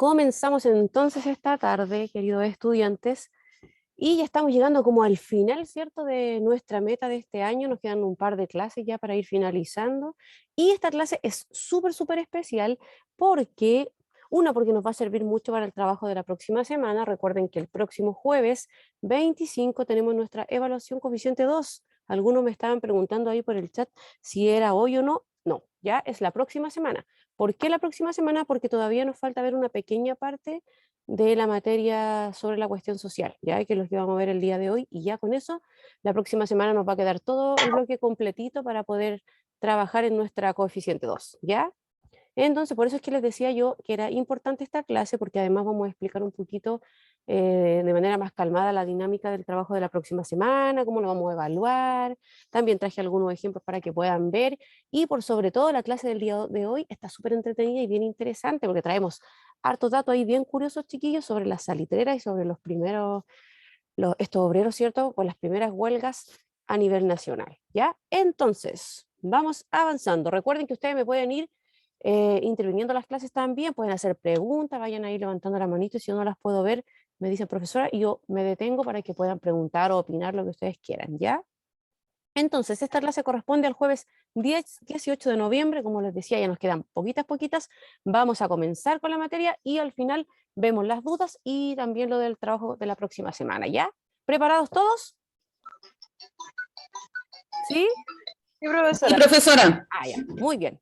Comenzamos entonces esta tarde, queridos estudiantes, y ya estamos llegando como al final, ¿cierto?, de nuestra meta de este año. Nos quedan un par de clases ya para ir finalizando. Y esta clase es súper especial porque, porque nos va a servir mucho para el trabajo de la próxima semana. Recuerden que el próximo jueves 25 tenemos nuestra evaluación coeficiente 2. Algunos me estaban preguntando ahí por el chat si era hoy o no. No, ya es la próxima semana. ¿Por qué la próxima semana? Porque todavía nos falta ver una pequeña parte de la materia sobre la cuestión social, ya que los que vamos a ver el día de hoy, y ya con eso la próxima semana nos va a quedar todo el bloque completito para poder trabajar en nuestra coeficiente 2, ¿ya? Entonces, por eso es que les decía yo que era importante esta clase, porque además vamos a explicar un poquito de manera más calmada la dinámica del trabajo de la próxima semana, cómo lo vamos a evaluar. También traje algunos ejemplos para que puedan ver, y por sobre todo la clase del día de hoy está súper entretenida y bien interesante, porque traemos hartos datos ahí bien curiosos, chiquillos, sobre las salitreras y sobre los primeros, estos obreros, ¿cierto?, con las primeras huelgas a nivel nacional, ¿ya? Entonces, vamos avanzando. Recuerden que ustedes me pueden ir interviniendo en las clases también, pueden hacer preguntas, vayan ahí levantando la manito, y si yo no las puedo ver, me dicen profesora, y yo me detengo para que puedan preguntar o opinar lo que ustedes quieran, ¿ya? Entonces, esta clase corresponde al jueves 18 de noviembre, como les decía, ya nos quedan poquitas, vamos a comenzar con la materia y al final vemos las dudas y también lo del trabajo de la próxima semana, ¿ya? ¿Preparados todos? ¿Sí? Sí, profesora. Sí, profesora. Ah, ya, muy bien.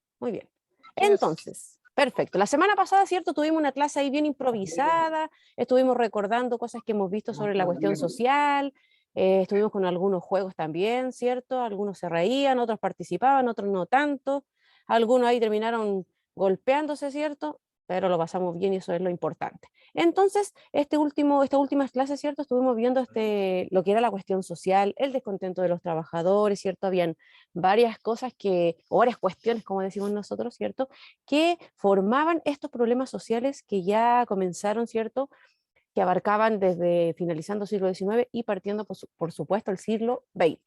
Entonces, perfecto. La semana pasada, ¿cierto? Tuvimos una clase ahí bien improvisada, estuvimos recordando cosas que hemos visto sobre la cuestión social, estuvimos con algunos juegos también, ¿cierto? Algunos se reían, otros participaban, otros no tanto, algunos ahí terminaron golpeándose, ¿cierto? Pero lo pasamos bien y eso es lo importante. Entonces, estas últimas clases, ¿cierto? Estuvimos viendo lo que era la cuestión social, el descontento de los trabajadores, ¿cierto? Habían varias cosas o varias cuestiones, como decimos nosotros, ¿cierto?, que formaban estos problemas sociales que ya comenzaron, ¿cierto?, que abarcaban desde finalizando el siglo XIX y partiendo, por supuesto, el siglo XX.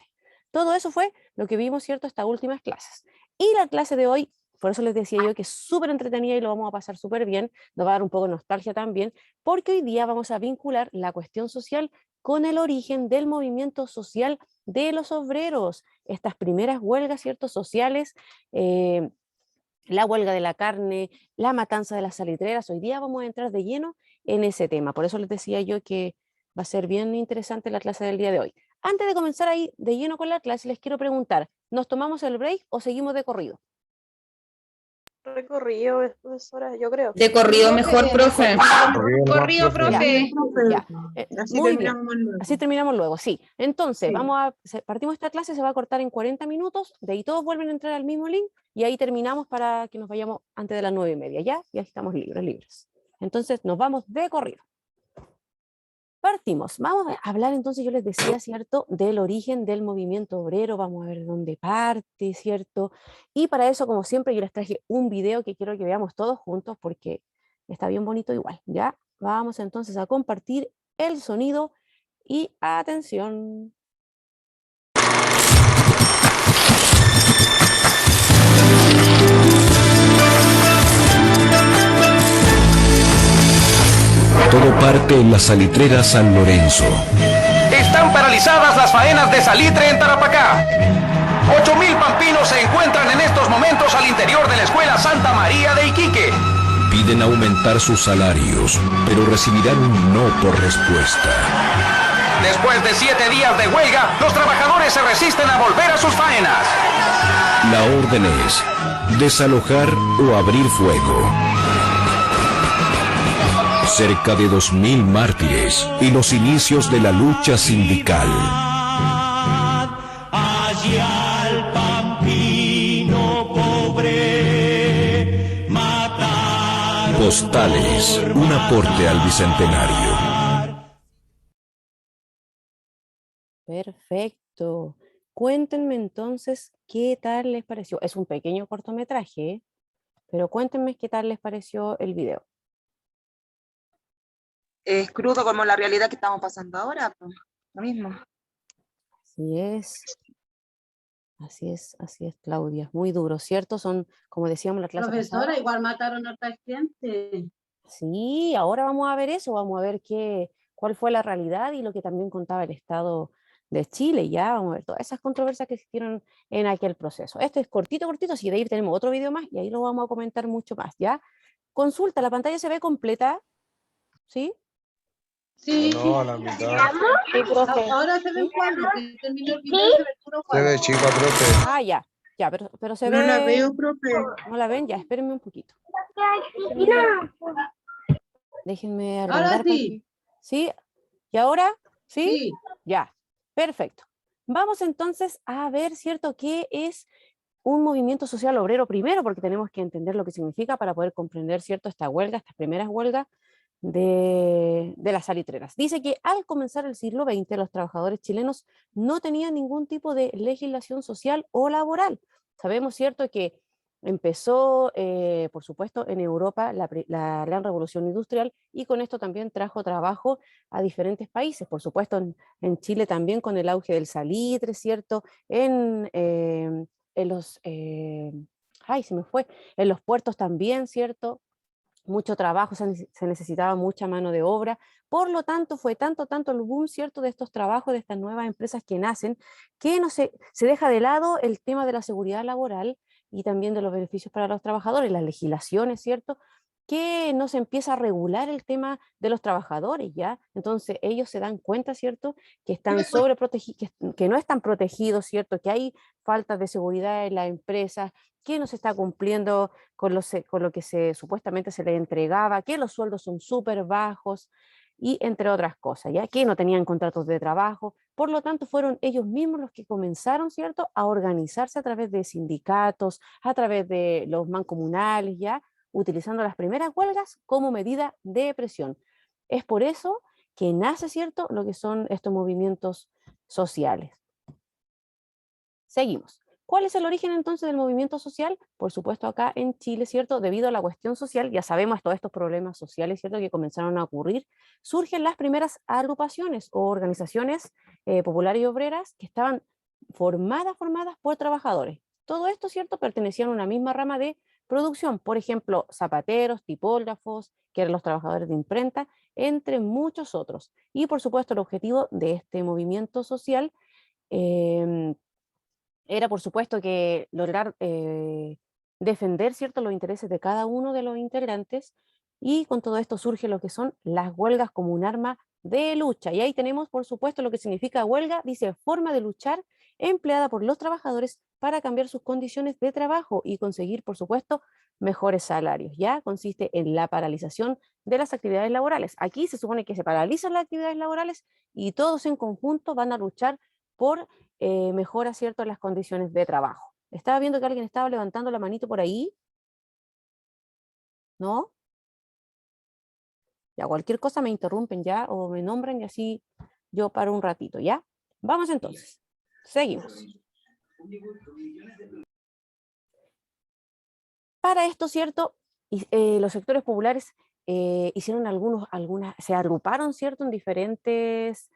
Todo eso fue lo que vimos, ¿cierto?, estas últimas clases. Y la clase de hoy, por eso les decía yo que es súper entretenida y lo vamos a pasar súper bien, nos va a dar un poco de nostalgia también, porque hoy día vamos a vincular la cuestión social con el origen del movimiento social de los obreros, estas primeras huelgas, ¿cierto?, sociales, la huelga de la carne, la matanza de las salitreras. Hoy día vamos a entrar de lleno en ese tema. Por eso les decía yo que va a ser bien interesante la clase del día de hoy. Antes de comenzar ahí de lleno con la clase, les quiero preguntar, ¿nos tomamos el break o seguimos de corrido? Recorrido, profesora, yo creo. De corrido mejor, profe. Corrido, profe. Ya, Así muy bien. terminamos luego. Así terminamos luego, sí. Entonces, Sí. partimos esta clase, se va a cortar en 40 minutos, de ahí todos vuelven a entrar al mismo link y ahí terminamos para que nos vayamos antes de las 9:30, ¿ya? Y ahí estamos libres. Entonces, nos vamos de corrido. Partimos. Vamos a hablar entonces, yo les decía, ¿cierto?, del origen del movimiento obrero, vamos a ver dónde parte, ¿cierto? Y para eso, como siempre, yo les traje un video que quiero que veamos todos juntos porque está bien bonito igual, ¿ya? Vamos entonces a compartir el sonido y atención. Todo parte en la salitrera San Lorenzo. Están paralizadas las faenas de salitre en Tarapacá. 8.000 pampinos se encuentran en estos momentos al interior de la escuela Santa María de Iquique. Piden aumentar sus salarios, pero recibirán un no por respuesta. Después de 7 días de huelga, los trabajadores se resisten a volver a sus faenas. La orden es desalojar o abrir fuego. Cerca de 2.000 mártires y los inicios de la lucha sindical. Allá al pampino pobre mataron. Postales, un aporte al bicentenario. Perfecto. Cuéntenme entonces qué tal les pareció. Es un pequeño cortometraje, pero cuéntenme qué tal les pareció el video. Es crudo como la realidad que estamos pasando ahora, pues, lo mismo. Así es, Claudia. Muy duro, ¿cierto? Son, como decíamos, la clase Profesora, pasada. igual mataron a otra gente. Sí, ahora vamos a ver eso, vamos a ver cuál fue la realidad y lo que también contaba el Estado de Chile, ya vamos a ver todas esas controversias que existieron en aquel proceso. Esto es cortito, cortito, así de ahí tenemos otro video más y ahí lo vamos a comentar mucho más, ¿ya? Consulta, ¿la pantalla se ve completa? ¿Sí? Sí, No, a la mitad. Sí, profe. ahora se ve ¿Sí? cuando que terminó el video, se ve puro Se ve cuadro. chica, profe. Ah, ya, pero se No la ve... veo, profe. ¿No la ven? Ya, espérenme un poquito. Déjenme Ahora agrandar para sí. que... ¿Sí? ¿Y ahora? ¿Sí? Sí. Ya, perfecto. Vamos entonces a ver, ¿cierto?, qué es un movimiento social obrero primero, porque tenemos que entender lo que significa para poder comprender, ¿cierto?, esta huelga, estas primeras huelgas de las salitreras. Dice que al comenzar el siglo XX, los trabajadores chilenos no tenían ningún tipo de legislación social o laboral. Sabemos, ¿cierto?, que empezó, por supuesto, en Europa la gran revolución industrial y con esto también trajo trabajo a diferentes países. Por supuesto, en Chile también con el auge del salitre, ¿cierto? En los, ay, se me fue, en los puertos también, ¿cierto? Mucho trabajo, se necesitaba mucha mano de obra, por lo tanto fue tanto el boom, ¿cierto?, de estos trabajos, de estas nuevas empresas que nacen, que no se deja de lado el tema de la seguridad laboral y también de los beneficios para los trabajadores, las legislaciones, ¿cierto?, que no se empieza a regular el tema de los trabajadores, ¿ya? Entonces ellos se dan cuenta, ¿cierto?, que están sobreprotegidos, que no están protegidos, ¿cierto?, que hay faltas de seguridad en las empresas, que no se está cumpliendo con lo que supuestamente se le entregaba, que los sueldos son súper bajos y entre otras cosas, ya que no tenían contratos de trabajo. Por lo tanto, fueron ellos mismos los que comenzaron, ¿cierto?, a organizarse a través de sindicatos, a través de los mancomunales, ya, utilizando las primeras huelgas como medida de presión. Es por eso que nace, ¿cierto?, lo que son estos movimientos sociales. Seguimos. ¿Cuál es el origen entonces del movimiento social? Por supuesto acá en Chile, ¿cierto? Debido a la cuestión social, ya sabemos todos estos problemas sociales, ¿cierto?, que comenzaron a ocurrir, surgen las primeras agrupaciones o organizaciones populares y obreras que estaban formadas por trabajadores. Todo esto, ¿cierto?, pertenecían a una misma rama de producción, por ejemplo, zapateros, tipógrafos, que eran los trabajadores de imprenta, entre muchos otros. Y por supuesto el objetivo de este movimiento social eh, era, por supuesto, que lograr defender, ¿cierto?, los intereses de cada uno de los integrantes, y con todo esto surge lo que son las huelgas como un arma de lucha. Y ahí tenemos, por supuesto, lo que significa huelga, dice forma de luchar empleada por los trabajadores para cambiar sus condiciones de trabajo y conseguir, por supuesto, mejores salarios. Ya consiste en la paralización de las actividades laborales. Aquí se supone que se paralizan las actividades laborales y todos en conjunto van a luchar por mejora, ¿cierto?, en las condiciones de trabajo. Estaba viendo que alguien estaba levantando la manito por ahí, ¿no? Ya, cualquier cosa me interrumpen ya o me nombran y así yo paro un ratito, ¿ya? Vamos entonces, seguimos. Para esto, ¿cierto?, los sectores populares hicieron se agruparon, ¿cierto?, en diferentes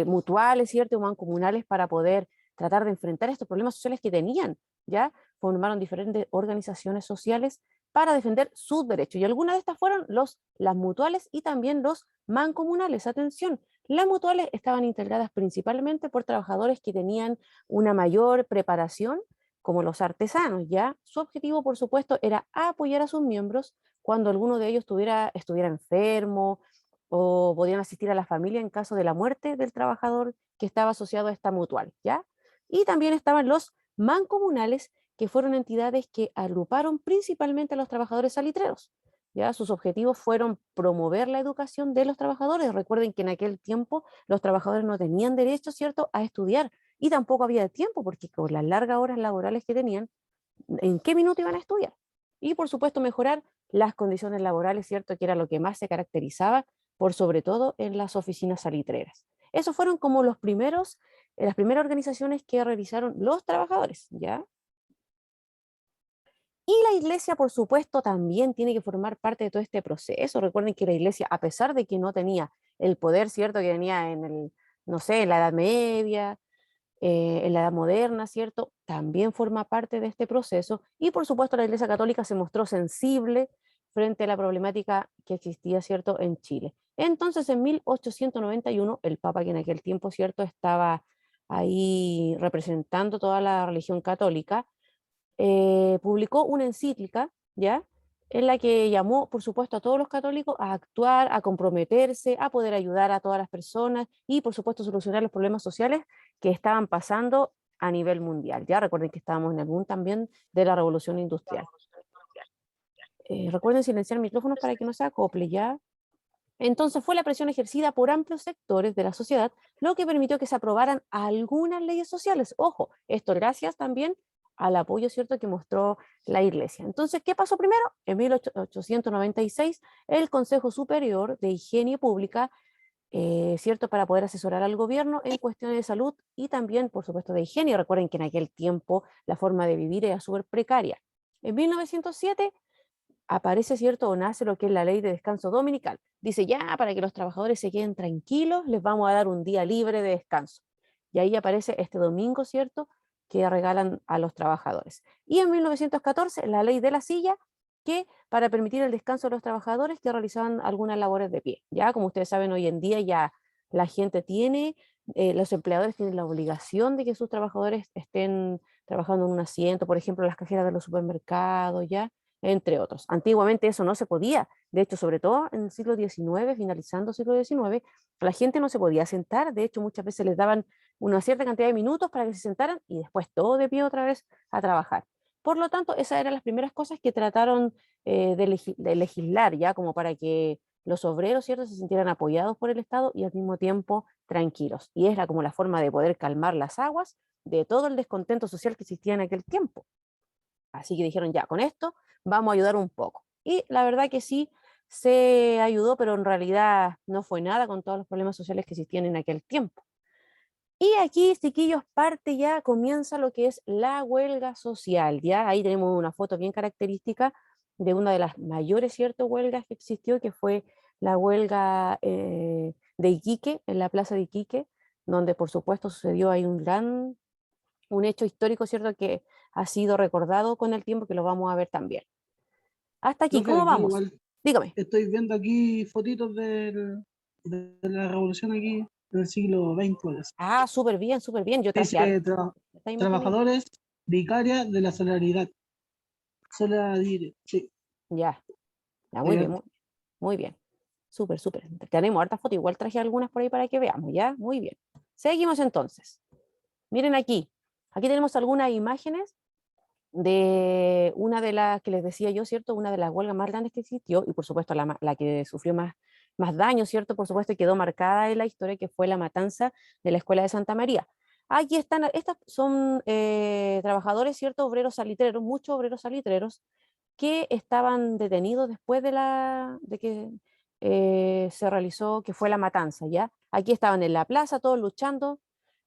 mutuales, ¿cierto?, o mancomunales para poder tratar de enfrentar estos problemas sociales que tenían, ¿ya? Formaron diferentes organizaciones sociales para defender sus derechos, y algunas de estas fueron las mutuales y también los mancomunales. Atención, las mutuales estaban integradas principalmente por trabajadores que tenían una mayor preparación, como los artesanos, ¿ya? Su objetivo, por supuesto, era apoyar a sus miembros cuando alguno de ellos estuviera enfermo, o podían asistir a la familia en caso de la muerte del trabajador que estaba asociado a esta mutual, ¿ya? Y también estaban los mancomunales, que fueron entidades que agruparon principalmente a los trabajadores salitreros, ¿ya? Sus objetivos fueron promover la educación de los trabajadores. Recuerden que en aquel tiempo los trabajadores no tenían derecho, ¿cierto?, a estudiar, y tampoco había tiempo, porque con las largas horas laborales que tenían, ¿en qué minuto iban a estudiar? Y por supuesto mejorar las condiciones laborales, ¿cierto?, que era lo que más se caracterizaba por sobre todo en las oficinas salitreras. Esos fueron como las primeras organizaciones que realizaron los trabajadores, ¿ya? Y la iglesia, por supuesto, también tiene que formar parte de todo este proceso. Recuerden que la iglesia, a pesar de que no tenía el poder, ¿cierto?, que tenía no sé, en la Edad Media, en la Edad Moderna, ¿cierto? También forma parte de este proceso y por supuesto la Iglesia Católica se mostró sensible frente a la problemática que existía, ¿cierto?, en Chile. Entonces, en 1891, el Papa, que en aquel tiempo, ¿cierto?, estaba ahí representando toda la religión católica, publicó una encíclica, ¿ya?, en la que llamó, por supuesto, a todos los católicos a actuar, a comprometerse, a poder ayudar a todas las personas y, por supuesto, solucionar los problemas sociales que estaban pasando a nivel mundial. Ya recuerden que estábamos en el boom también de la revolución industrial. Recuerden silenciar micrófonos para que no se acople, ¿ya? Entonces fue la presión ejercida por amplios sectores de la sociedad lo que permitió que se aprobaran algunas leyes sociales. Ojo, esto gracias también al apoyo, ¿cierto?, que mostró la Iglesia. Entonces, ¿qué pasó primero? En 1896, el Consejo Superior de Higiene Pública, ¿cierto?, para poder asesorar al gobierno en cuestiones de salud y también, por supuesto, de higiene. Recuerden que en aquel tiempo la forma de vivir era súper precaria. En 1907 aparece, ¿cierto?, o nace lo que es la ley de descanso dominical. Dice, ya, para que los trabajadores se queden tranquilos, les vamos a dar un día libre de descanso. Y ahí aparece este domingo, ¿cierto?, que regalan a los trabajadores. Y en 1914, la ley de la silla, que para permitir el descanso de los trabajadores que realizaban algunas labores de pie. Ya, como ustedes saben, hoy en día ya la gente tiene, los empleadores tienen la obligación de que sus trabajadores estén trabajando en un asiento, por ejemplo, las cajeras de los supermercados, ya, entre otros. Antiguamente eso no se podía. De hecho, sobre todo en el siglo XIX, finalizando el siglo XIX, la gente no se podía sentar. De hecho, muchas veces les daban una cierta cantidad de minutos para que se sentaran y después todo de pie otra vez a trabajar. Por lo tanto, esas eran las primeras cosas que trataron de legislar, ya como para que los obreros, ¿cierto?, se sintieran apoyados por el Estado y al mismo tiempo tranquilos. Y era como la forma de poder calmar las aguas de todo el descontento social que existía en aquel tiempo. Así que dijeron, ya, con esto vamos a ayudar un poco. Y la verdad que sí, se ayudó, pero en realidad no fue nada con todos los problemas sociales que existían en aquel tiempo. Y aquí, chiquillos, parte ya, comienza lo que es la huelga social, ¿ya? Ahí tenemos una foto bien característica de una de las mayores, ¿cierto?, huelgas que existió, que fue la huelga de Iquique, en la plaza de Iquique, donde por supuesto sucedió ahí un hecho histórico, ¿cierto?, que ha sido recordado con el tiempo, que lo vamos a ver también. Hasta aquí, Profe, ¿cómo aquí vamos? igual Dígame. estoy viendo aquí fotitos de la revolución aquí del siglo XX. Pues. Ah, súper bien, súper bien. Yo traje Dice esta imagen ahí. trabajadores vicaria de la solidaridad. Solidaridad, sí. Ya, ya, muy Ahí bien, va. muy bien. Súper, súper. Tenemos hartas fotos, igual traje algunas por ahí para que veamos, ¿ya? Muy bien. Seguimos entonces. Miren aquí. Aquí tenemos algunas imágenes de una de las que les decía yo, ¿cierto? Una de las huelgas más grandes que existió y por supuesto la que sufrió más daño, ¿cierto? Por supuesto, y quedó marcada en la historia, que fue la matanza de la Escuela de Santa María. Aquí están, estas son trabajadores, ¿cierto? Obreros salitreros, muchos obreros salitreros que estaban detenidos después de que se realizó, que fue la matanza, ¿ya? Aquí estaban en la plaza, todos luchando.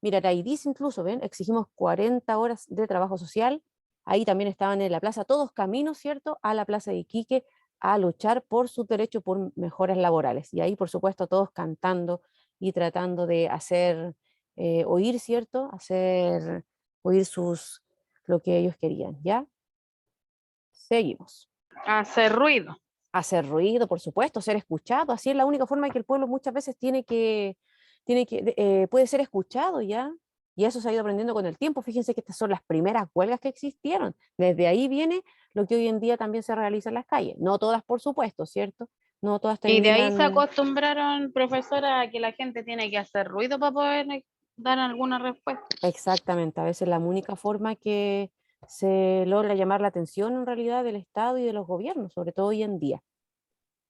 Mira, ahí dice incluso, ¿ven? Exigimos 40 horas de trabajo social. Ahí también estaban en la plaza, todos caminos, ¿cierto?, a la plaza de Iquique a luchar por sus derechos, por mejoras laborales. Y ahí, por supuesto, todos cantando y tratando de hacer oír, ¿cierto?, hacer oír lo que ellos querían, ¿ya? Seguimos. Hacer ruido. Hacer ruido, por supuesto, ser escuchado. Así es la única forma en que el pueblo muchas veces puede ser escuchado, ¿ya? Y eso se ha ido aprendiendo con el tiempo. Fíjense que estas son las primeras huelgas que existieron. Desde ahí viene lo que hoy en día también se realiza en las calles. No todas, por supuesto, ¿cierto? No todas Y de ahí se terminan. acostumbraron, profesora, a que la gente tiene que hacer ruido para poder dar alguna respuesta. Exactamente, a veces la única forma que se logra llamar la atención en realidad del Estado y de los gobiernos, sobre todo hoy en día.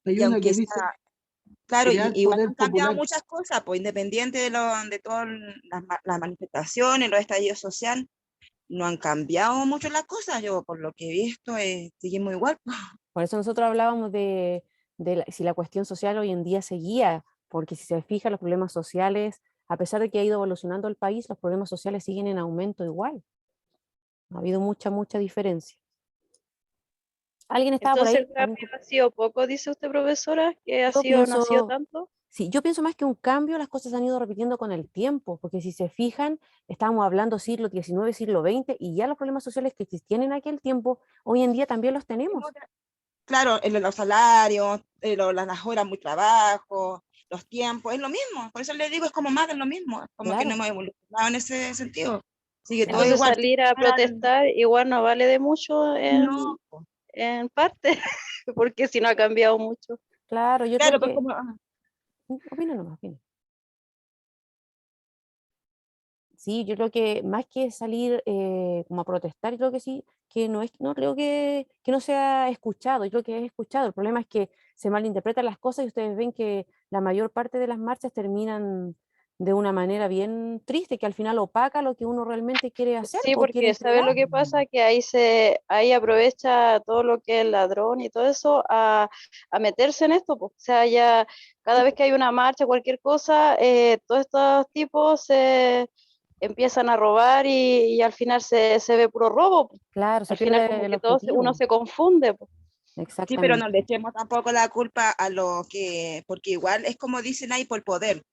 Hay Y una aunque que dice sea, claro, crear igual poder han cambiado popular. muchas cosas, pues independiente de todas las manifestaciones, los estallidos sociales, no han cambiado mucho las cosas. Yo, por lo que he visto, seguimos igual. Por eso nosotros hablábamos de si la cuestión social hoy en día seguía, porque si se fija los problemas sociales, a pesar de que ha ido evolucionando el país, los problemas sociales siguen en aumento igual. Ha habido mucha diferencia. ¿Alguien estaba por Entonces ahí? el cambio ha sido poco, dice usted, profesora, que ha Yo sido, no ha sido pienso, tanto. Sí, yo pienso más que un cambio, las cosas se han ido repitiendo con el tiempo, porque si se fijan, estábamos hablando siglo XIX, siglo XX, y ya los problemas sociales que existían en aquel tiempo, hoy en día también los tenemos. Claro, los salarios, las horas muy trabajo, los tiempos, es lo mismo. Por eso le digo, es como más de lo mismo. Es como que no Claro. hemos evolucionado en ese sentido. Sigue todo Entonces igual. salir a protestar igual no vale de mucho No, en parte, porque si no ha cambiado mucho. Claro, yo claro, creo pues que... como, Opina nomás, opina. Sí, yo creo que más que salir como a protestar, yo creo que sí, que no creo que no sea escuchado, yo creo que es escuchado. El problema es que se malinterpretan las cosas y ustedes ven que la mayor parte de las marchas terminan de una manera bien triste, que al final opaca lo que uno realmente quiere hacer Sí, o quiere porque ¿sabes entregar. lo que pasa? Que ahí aprovecha todo lo que es ladrón y todo eso a meterse en esto, pues. O sea, ya cada vez que hay una marcha, cualquier cosa, todos estos tipos se empiezan a robar y al final se ve puro robo, pues. Claro, se Al final pierde como el que uno objetivo. se confunde, pues. sí, pero no Exactamente. le echemos tampoco la culpa a lo que, porque igual es como dicen ahí, por poder.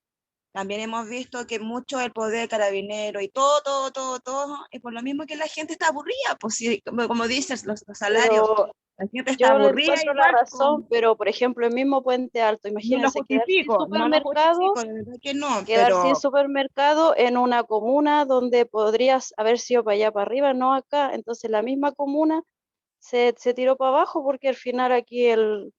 También hemos visto que mucho el poder carabinero y todo, y por lo mismo que la gente está aburrida, pues sí, como dices, los salarios, Pero la gente está yo le aburrida encuentro la igual, razón, pero por ejemplo, el mismo Puente Alto, no lo imagínense quedar sin justifico, supermercado, de verdad que no, quedar sin pero supermercado en una comuna donde podrías haber sido para allá, para arriba, no acá. Entonces la misma comuna se tiró para abajo porque al final aquí el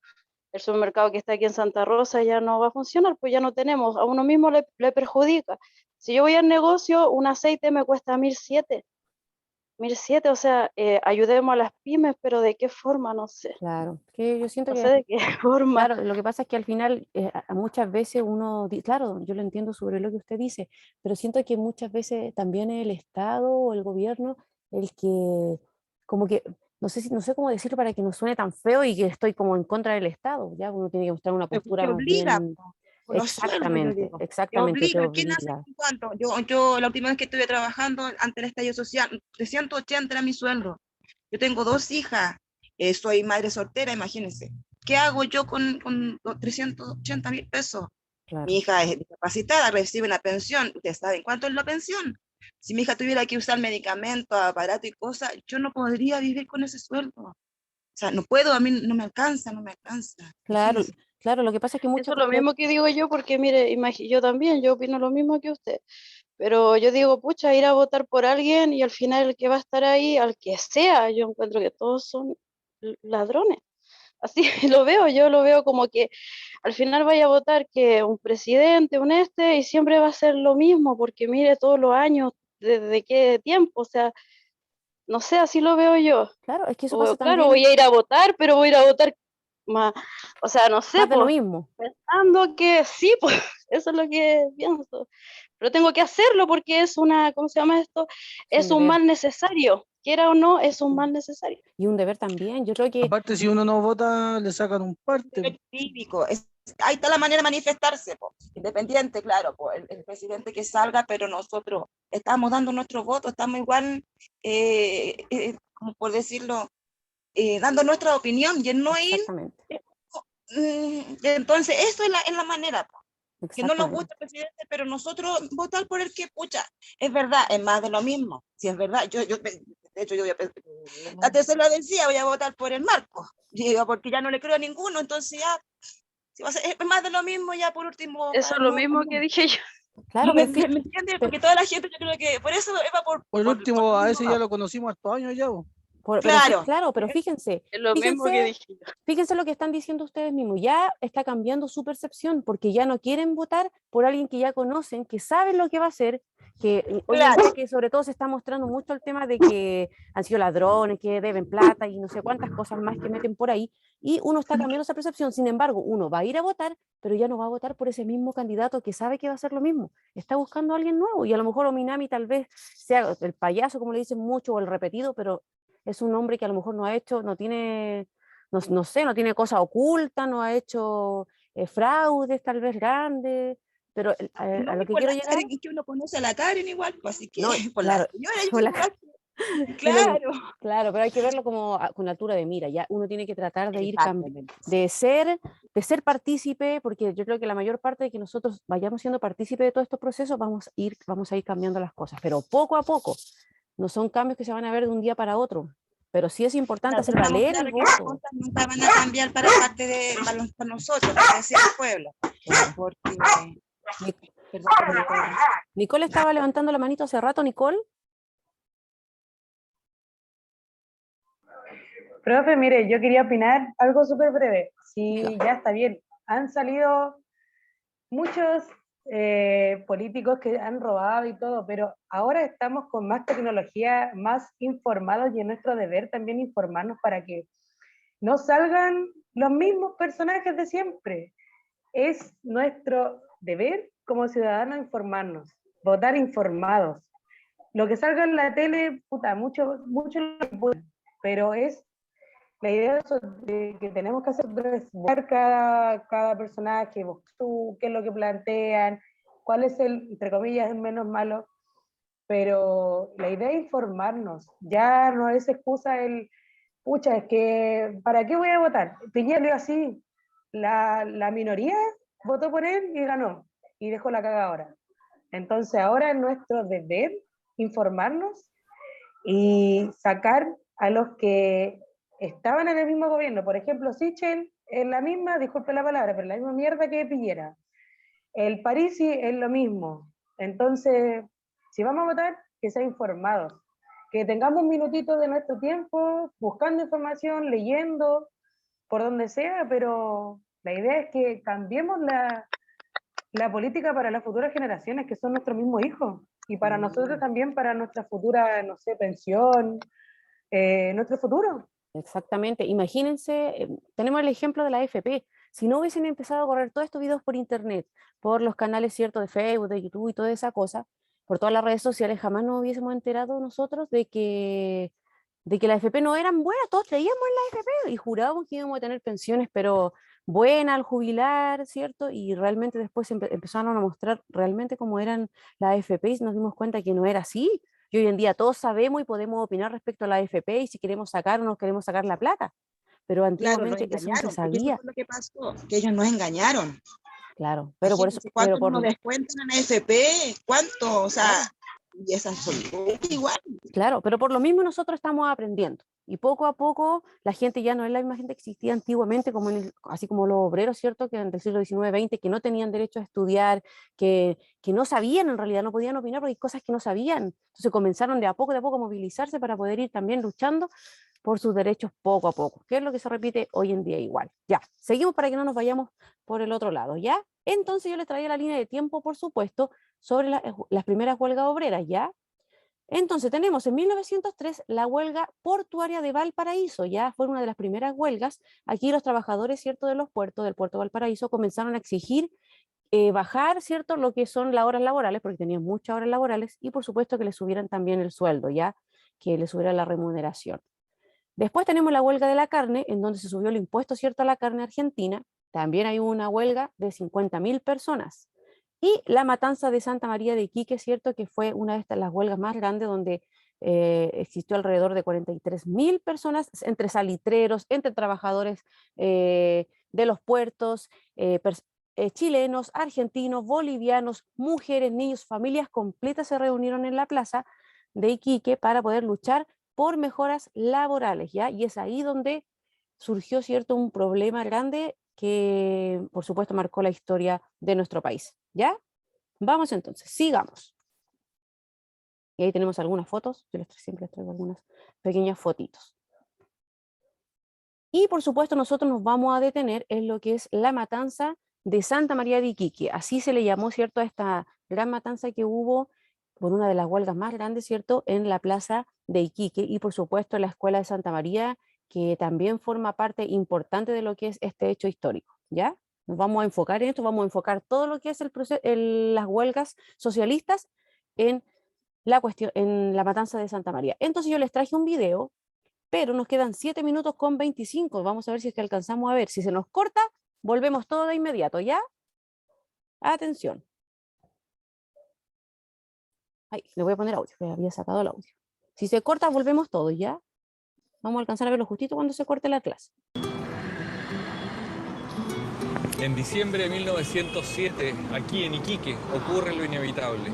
supermercado que está aquí en Santa Rosa ya no va a funcionar, pues ya no tenemos, a uno mismo le perjudica. Si yo voy al negocio, un aceite me cuesta 1.700, o sea, ayudemos a las pymes, pero ¿de qué forma? No sé, Claro, que yo siento no que sé de qué forma. claro, lo que pasa es que al final, muchas veces uno, claro, yo lo entiendo sobre lo que usted dice, pero siento que muchas veces también el Estado o el gobierno el que, como que, no sé cómo decirlo para que no suene tan feo y que estoy como en contra del Estado, ya uno tiene que mostrar una postura te más obliga, bien, po, por los sueldos, yo digo, te exactamente, te obliga. ¿Quién hace obliga, con cuánto? Yo la última vez que estuve trabajando ante el estallido social, 380 era mi sueldo. Yo tengo 2 hijas, soy madre soltera, imagínense. ¿Qué hago yo con 380.000 pesos? Mi claro. hija es discapacitada, recibe una pensión. ¿Ustedes saben cuánto es la pensión? Si mi hija tuviera que usar medicamentos, aparatos y cosas, yo no podría vivir con ese sueldo. O sea, no puedo, a mí no me alcanza, no me alcanza. Claro, Imagínense. claro, lo que pasa es que Eso muchas es lo veces, mismo que digo yo, porque mire, yo también, yo opino lo mismo que usted, pero yo digo, pucha, ir a votar por alguien y al final el que va a estar ahí, al que sea, yo encuentro que todos son ladrones. Así lo veo, yo lo veo como que al final vaya a votar que un presidente, y siempre va a ser lo mismo, porque mire todos los años, desde qué tiempo, o sea, no sé, así lo veo yo. claro, es que eso O, pasa claro, también voy a ir a votar, pero voy a ir a votar más, o sea, no sé, más de lo pues, mismo. pensando que sí, pues, eso es lo que pienso. Pero tengo que hacerlo porque es una, ¿cómo se llama esto? Es un Es un deber. mal necesario, quiera o no, es un mal necesario. Y un deber también. Yo creo que Aparte, si uno no vota, le sacan un parte. Derecho cívico, ahí está la manera de manifestarse, po. Independiente, claro, po, el presidente que salga, pero nosotros estamos dando nuestro voto, estamos igual, como por decirlo, dando nuestra opinión y el no ir, exactamente, entonces eso es la manera, po. Que no nos exactamente. gusta el presidente, pero nosotros votar por el que, pucha, es verdad, es más de lo mismo, si es verdad, de hecho yo antes se lo decía, voy a votar por el Marco, digo, porque ya no le creo a ninguno, entonces ya, si va a ser, es más de lo mismo, ya por último, Eso es lo mismo que dije yo. Claro, ¿me, pero, me entiendes? Porque toda la gente, yo creo que por eso va Por el por último, a uno, ese ya lo conocimos estos años ya, po. claro, claro, pero fíjense, Es lo mismo que fíjense, dije yo. fíjense lo que están diciendo ustedes mismos. Ya está cambiando su percepción porque ya no quieren votar por alguien que ya conocen, que saben lo que va a hacer, que hoy en claro. día que sobre todo se está mostrando mucho el tema de que han sido ladrones, que deben plata y no sé cuántas cosas más que meten por ahí, y uno está cambiando esa percepción. Sin embargo, uno va a ir a votar, pero ya no va a votar por ese mismo candidato que sabe que va a hacer lo mismo. Está buscando a alguien nuevo y a lo mejor Ominami tal vez sea el payaso, como le dicen mucho, o el repetido, pero es un hombre que a lo mejor no ha hecho, no tiene, no sé, no tiene cosas ocultas, no ha hecho fraudes tal vez grandes, pero No, a lo y que por quiero la llegar, Karen, y que uno conoce a la Karen igual, pues, así que no, por la claro, señora, yo por la, igual, Claro. Claro, pero hay que verlo como con altura de mira, ya uno tiene que tratar de ir Exactamente. de ser partícipe, porque yo creo que la mayor parte de que nosotros vayamos siendo partícipe de todos estos procesos, vamos a ir cambiando las cosas, pero poco a poco, no son cambios que se van a ver de un día para otro, pero sí es importante Claro, hacer tengamos valer claro el que las voto. cosas nunca van a cambiar para parte de para nosotros, para decir el pueblo. Claro. Porque, Nic- perdón, Nicole estaba levantando la manito hace rato, Nicole. Profe, mire, yo quería opinar algo súper breve. Sí, ya está bien. Han salido muchos políticos que han robado y todo, pero ahora estamos con más tecnología, más informados y es nuestro deber también informarnos para que no salgan los mismos personajes de siempre. Es nuestro deber como ciudadanos informarnos, votar informados. Lo que salga en la tele, puta, mucho lo pueden, pero es la idea de que tenemos que hacer es buscar cada personaje, qué es lo que plantean, cuál es el, entre comillas, el menos malo, pero la idea es informarnos, ya no es excusa el, pucha, es que, ¿para qué voy a votar? Piñera lo así, la minoría votó por él y ganó, y dejó la caga ahora. Entonces ahora es nuestro deber informarnos y sacar a los que estaban en el mismo gobierno. Por ejemplo, Sichel es la misma, disculpe la palabra, pero la misma mierda que Piñera. El Parisi es lo mismo. Entonces, si vamos a votar, que sea informados. Que tengamos un minutito de nuestro tiempo buscando información, leyendo, por donde sea, pero la idea es que cambiemos la política para las futuras generaciones, que son nuestros mismos hijos. Y para nosotros también, para nuestra futura, no sé, pensión, nuestro futuro. Exactamente, imagínense, tenemos el ejemplo de la AFP, si no hubiesen empezado a correr todos estos videos por internet, por los canales ciertos de Facebook, de YouTube y toda esa cosa, por todas las redes sociales, jamás nos hubiésemos enterado nosotros de que la AFP no eran buenas, todos creíamos en la AFP y jurábamos que íbamos a tener pensiones, pero buenas al jubilar, ¿cierto? Y realmente después empezaron a mostrar realmente cómo eran las AFP y nos dimos cuenta que no era así. Y hoy en día todos sabemos y podemos opinar respecto a la AFP y si queremos sacar o no queremos sacar la plata. Pero claro, nos antiguamente eso no se engañaron, porque eso sabía. fue lo que pasó, que ellos nos engañaron. Claro, pero por eso, Imagínense pero cuánto por, nos descuentan en AFP, cuánto, o sea, claro, y esas son igual. claro, pero por lo mismo nosotros estamos aprendiendo. Y poco a poco la gente ya no es la misma gente que existía antiguamente, como así como los obreros, ¿cierto? Que en el siglo XIX, XX, que no tenían derecho a estudiar, que no sabían en realidad, no podían opinar porque hay cosas que no sabían. Entonces comenzaron de a poco a movilizarse para poder ir también luchando por sus derechos poco a poco, que es lo que se repite hoy en día igual. Ya, seguimos para que no nos vayamos por el otro lado, ¿ya? Entonces yo les traía la línea de tiempo, por supuesto, sobre las primeras huelgas obreras, ¿ya? Entonces tenemos en 1903 la huelga portuaria de Valparaíso, ya fue una de las primeras huelgas. Aquí los trabajadores, ¿cierto?, de los puertos, del puerto de Valparaíso, comenzaron a exigir bajar, ¿cierto?, lo que son las horas laborales, porque tenían muchas horas laborales, y por supuesto que les subieran también el sueldo, ya, que les subiera la remuneración. Después tenemos la huelga de la carne, en donde se subió el impuesto, ¿cierto?, a la carne argentina. También hay una huelga de 50.000 personas. Y la matanza de Santa María de Iquique, ¿cierto?, que fue una de estas, las huelgas más grandes, donde existió alrededor de 43.000 personas, entre salitreros, entre trabajadores de los puertos, chilenos, argentinos, bolivianos, mujeres, niños, familias completas se reunieron en la plaza de Iquique para poder luchar por mejoras laborales, ¿ya? Y es ahí donde surgió, ¿cierto?, un problema grande que, por supuesto, marcó la historia de nuestro país, ¿ya? Vamos entonces, sigamos. Y ahí tenemos algunas fotos, yo siempre les traigo algunas pequeñas fotitos. Y, por supuesto, nosotros nos vamos a detener en lo que es la matanza de Santa María de Iquique. Así se le llamó, ¿cierto?, a esta gran matanza que hubo por una de las huelgas más grandes, ¿cierto?, en la plaza de Iquique y, por supuesto, la Escuela de Santa María, que también forma parte importante de lo que es este hecho histórico, ¿ya? Nos vamos a enfocar en esto, vamos a enfocar todo lo que es las huelgas socialistas en la cuestión, en la matanza de Santa María. Entonces yo les traje un video, pero nos quedan 7 minutos con 25. Vamos a ver si es que alcanzamos a ver. Si se nos corta, volvemos todo de inmediato, ¿ya? Atención. Ay, le voy a poner audio, que había sacado el audio. Si se corta, volvemos todos, ¿ya? Vamos a alcanzar a verlo justito cuando se corte la clase. En diciembre de 1907, aquí en Iquique, ocurre lo inevitable.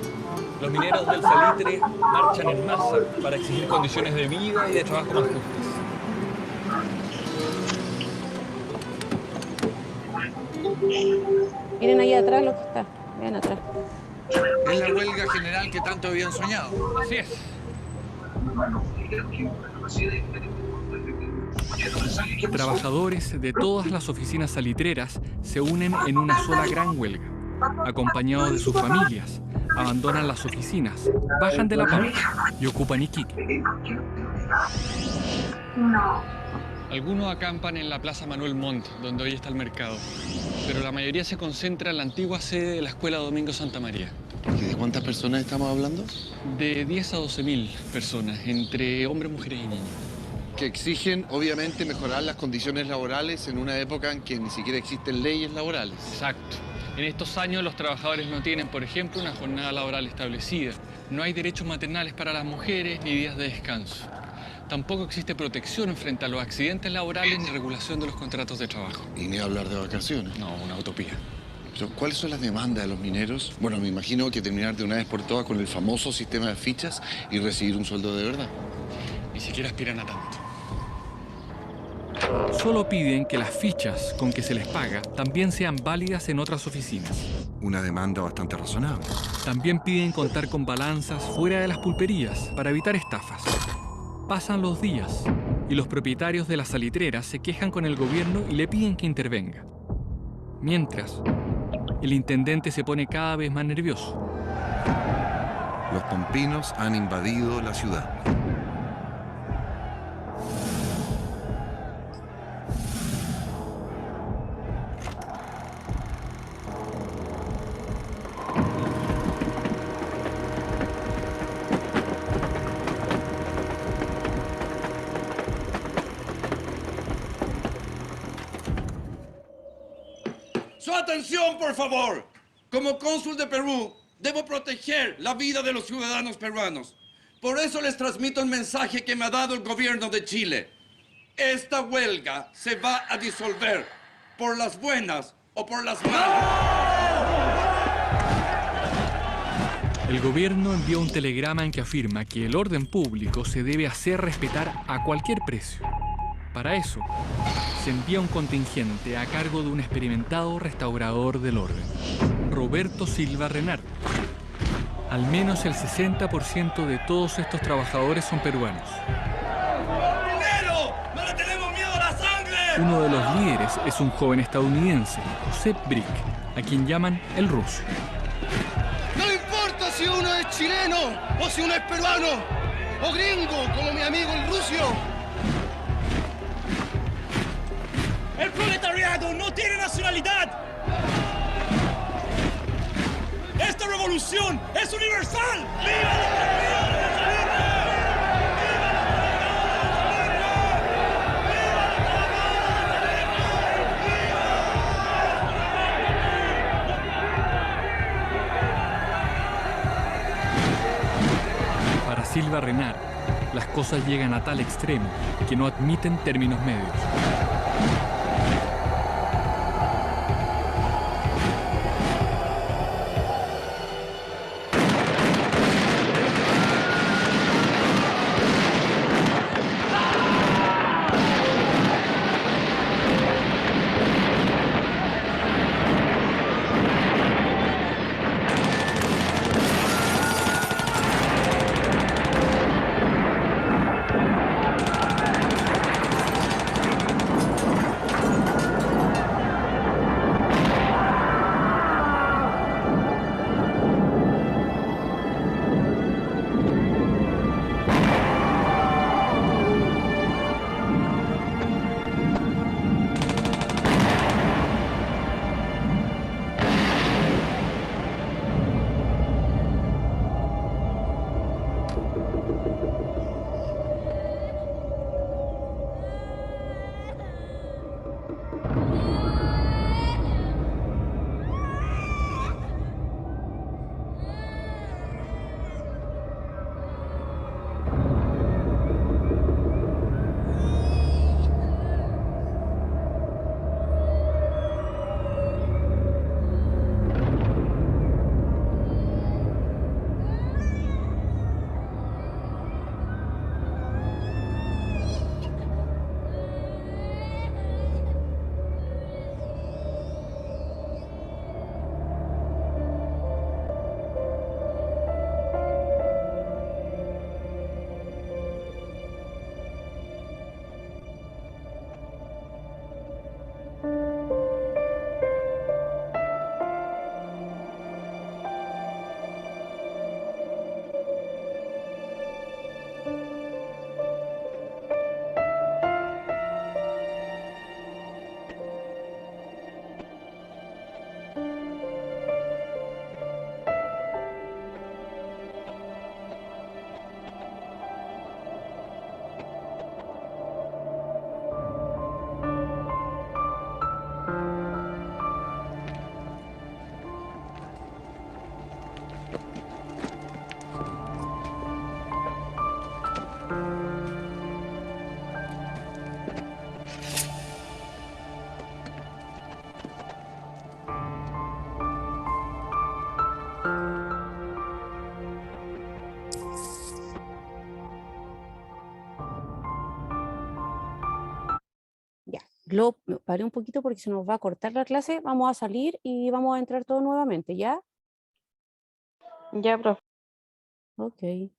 Los mineros del salitre marchan en masa para exigir condiciones de vida y de trabajo más justas. Miren ahí atrás lo que está. Vean atrás. Es la huelga general que tanto habían soñado. Así es. Trabajadores de todas las oficinas salitreras se unen en una sola gran huelga. Acompañados de sus familias, abandonan las oficinas, bajan de la pampa y ocupan Iquique. Algunos acampan en la Plaza Manuel Montt, donde hoy está el mercado, pero la mayoría se concentra en la antigua sede de la Escuela Domingo Santa María. ¿Y de cuántas personas estamos hablando? De 10 a 12.000 personas, entre hombres, mujeres y niños. Que exigen, obviamente, mejorar las condiciones laborales en una época en que ni siquiera existen leyes laborales. Exacto. En estos años los trabajadores no tienen, por ejemplo, una jornada laboral establecida. No hay derechos maternales para las mujeres ni días de descanso. Tampoco existe protección frente a los accidentes laborales ni regulación de los contratos de trabajo. Y ni hablar de vacaciones. No, una utopía. Pero, ¿cuáles son las demandas de los mineros? Bueno, me imagino que terminar de una vez por todas con el famoso sistema de fichas y recibir un sueldo de verdad. Ni siquiera aspiran a tanto. Solo piden que las fichas con que se les paga también sean válidas en otras oficinas. Una demanda bastante razonable. También piden contar con balanzas fuera de las pulperías para evitar estafas. Pasan los días y los propietarios de las salitreras se quejan con el gobierno y le piden que intervenga. Mientras, el intendente se pone cada vez más nervioso. Los pampinos han invadido la ciudad. ¡Su atención, por favor! Como cónsul de Perú, debo proteger la vida de los ciudadanos peruanos. Por eso les transmito el mensaje que me ha dado el gobierno de Chile. Esta huelga se va a disolver por las buenas o por las malas. El gobierno envió un telegrama en que afirma que el orden público se debe hacer respetar a cualquier precio. Para eso, se envía un contingente a cargo de un experimentado restaurador del orden, Roberto Silva Renard. Al menos el 60% de todos estos trabajadores son peruanos. ¡Dinero! ¡No le tenemos miedo a la sangre! Uno de los líderes es un joven estadounidense, Josep Brick, a quien llaman el ruso. No importa si uno es chileno o si uno es peruano o gringo, como mi amigo el ruso. ¡El proletariado no tiene nacionalidad! ¡Esta revolución es universal! Para Silva Renard, las cosas llegan a tal extremo que no admiten términos medios. Lo paré un poquito porque se nos va a cortar la clase. Vamos a salir y vamos a entrar todos nuevamente, ¿ya? Ya, profe. Ok.